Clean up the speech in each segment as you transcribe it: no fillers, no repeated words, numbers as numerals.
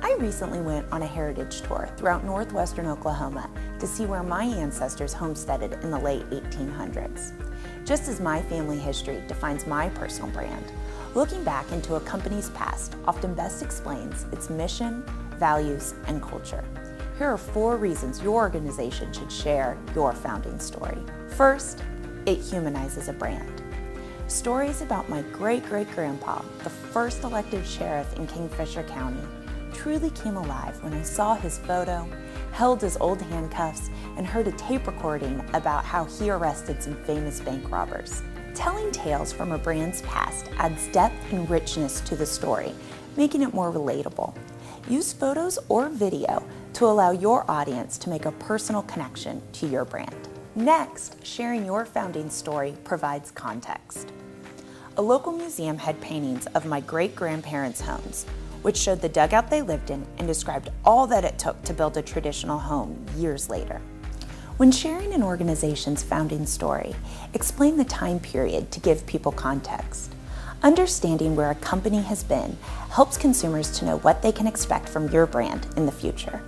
I recently went on a heritage tour throughout northwestern Oklahoma to see where my ancestors homesteaded in the late 1800s. Just as my family history defines my personal brand, looking back into a company's past often best explains its mission, values, and culture. Here are 4 reasons your organization should share your founding story. First, it humanizes a brand. Stories about my great-great-grandpa, the first elected sheriff in Kingfisher County, truly came alive when I saw his photo, held his old handcuffs, and heard a tape recording about how he arrested some famous bank robbers. Telling tales from a brand's past adds depth and richness to the story, making it more relatable. Use photos or video to allow your audience to make a personal connection to your brand. Next, sharing your founding story provides context. A local museum had paintings of my great-grandparents' homes, which showed the dugout they lived in and described all that it took to build a traditional home years later. When sharing an organization's founding story, explain the time period to give people context. Understanding where a company has been helps consumers to know what they can expect from your brand in the future.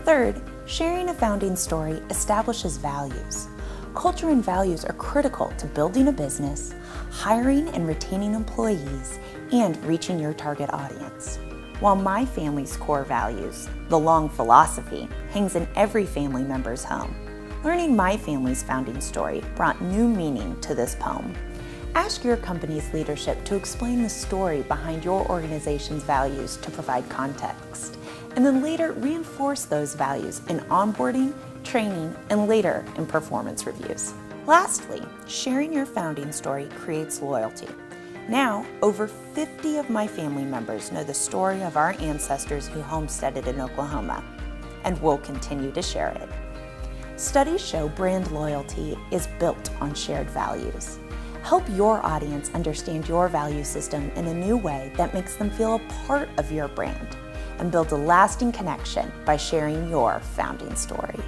Third, sharing a founding story establishes values. Culture and values are critical to building a business, hiring and retaining employees, and reaching your target audience. While my family's core values, the long philosophy, hangs in every family member's home, learning my family's founding story brought new meaning to this poem. Ask your company's leadership to explain the story behind your organization's values to provide context, and then later reinforce those values in onboarding, training, and later in performance reviews. Lastly, sharing your founding story creates loyalty. Now, over 50 of my family members know the story of our ancestors who homesteaded in Oklahoma, and will continue to share it. Studies show brand loyalty is built on shared values. Help your audience understand your value system in a new way that makes them feel a part of your brand, and build a lasting connection by sharing your founding story.